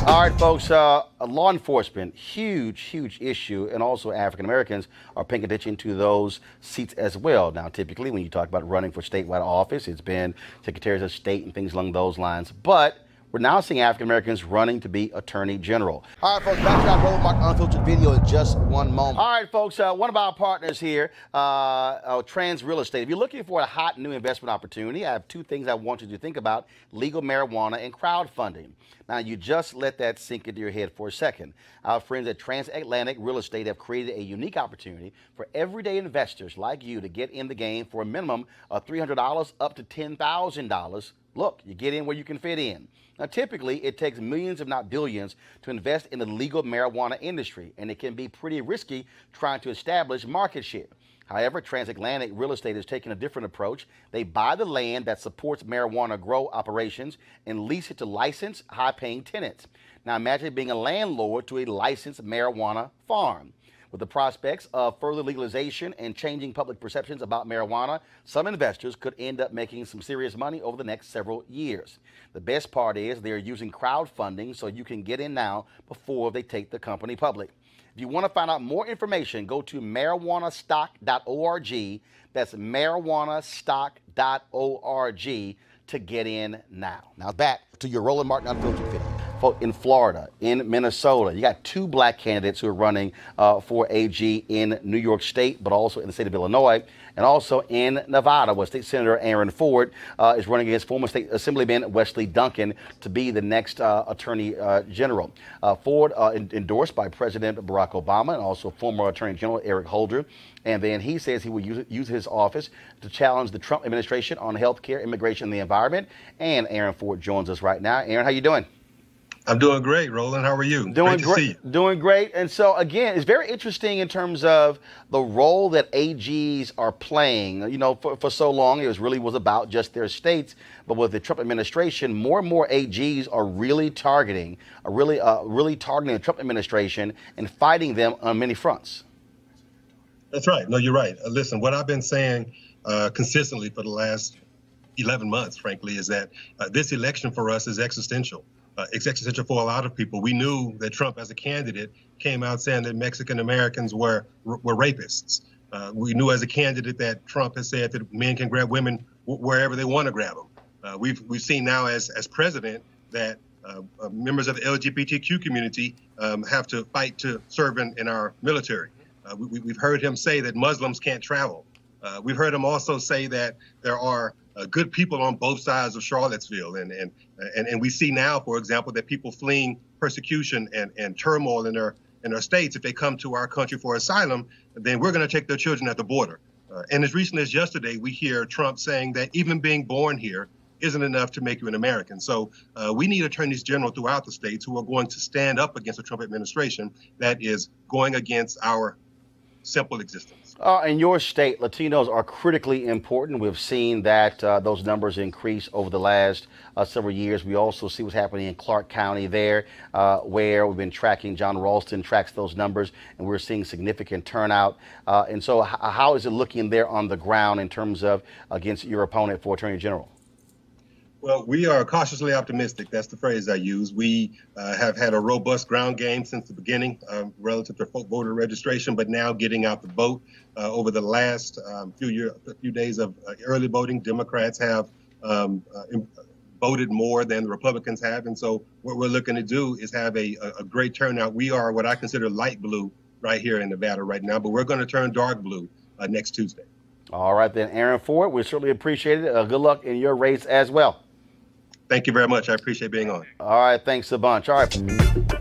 All right, folks, law enforcement, huge issue, and also African Americans are paying attention to those seats as well. Now, typically, when you talk about running for statewide office, it's been secretaries of state and things along those lines. But we're now seeing African Americans running to be attorney general. All right, folks, back to our Roland Martin Unfiltered video in just one moment. All right, folks, one of our partners here, Trans Real Estate. If you're looking for a hot new investment opportunity, I have two things I want you to think about: legal marijuana and crowdfunding. Now, you just let that sink into your head for a second. Our friends at Transatlantic Real Estate have created a unique opportunity for everyday investors like you to get in the game for a minimum of $300 up to $10,000. Look, you get in where you can fit in. Now, typically, it takes millions, if not billions, to invest in the legal marijuana industry, and it can be pretty risky trying to establish market share. However, Transatlantic Real Estate is taking a different approach. They buy the land that supports marijuana grow operations and lease it to licensed, high-paying tenants. Now, imagine being a landlord to a licensed marijuana farm. With the prospects of further legalization and changing public perceptions about marijuana, some investors could end up making some serious money over the next several years. The best part is they're using crowdfunding so you can get in now before they take the company public. If you want to find out more information, go to marijuanastock.org. That's marijuanastock.org to get in now. Now back to your Roland Martin Unfiltered video. In Florida, in Minnesota, you got two black candidates who are running for AG in New York State, but also in the state of Illinois, and also in Nevada, where State Senator Aaron Ford is running against former State Assemblyman Wesley Duncan to be the next Attorney General. Ford endorsed by President Barack Obama and also former Attorney General Eric Holder. And then he says he will use his office to challenge the Trump administration on health care, immigration, and the environment. And Aaron Ford joins us right now. Aaron, how you doing? I'm doing great, Roland. How are you? Doing great to see you. Doing great. And so, again, it's very interesting in terms of the role that AGs are playing. You know, for so long, it was about just their states. But with the Trump administration, more and more AGs are really targeting the Trump administration and fighting them on many fronts. That's right. No, you're right. Listen, what I've been saying consistently for the last 11 months, frankly, is that this election for us is existential. It's existential for a lot of people. We knew that Trump, as a candidate, came out saying that Mexican Americans were rapists. We knew as a candidate that Trump has said that men can grab women wherever they want to grab them. We've seen now as president that members of the LGBTQ community have to fight to serve in our military. We've heard him say that Muslims can't travel. We've heard him also say that there are good people on both sides of Charlottesville, and we see now, for example, that people fleeing persecution and turmoil in their states, if they come to our country for asylum, then we're going to take their children at the border. And as recently as yesterday, we hear Trump saying that even being born here isn't enough to make you an American. So we need attorneys general throughout the states who are going to stand up against the Trump administration that is going against our simple existence. In your state, Latinos are critically important. We've seen that those numbers increase over the last several years. We also see what's happening in Clark County there, where we've been tracking. John Ralston tracks those numbers, and we're seeing significant turnout. And so how is it looking there on the ground in terms of against your opponent for Attorney General? Well, we are cautiously optimistic. That's the phrase I use. We have had a robust ground game since the beginning relative to voter registration, but now getting out the vote. Over the last few days of early voting, Democrats have voted more than the Republicans have. And so what we're looking to do is have a great turnout. We are what I consider light blue right here in Nevada right now, but we're going to turn dark blue next Tuesday. All right, then, Aaron Ford, we certainly appreciate it. Good luck in your race as well. Thank you very much. I appreciate being on. All right. Thanks a bunch. All right.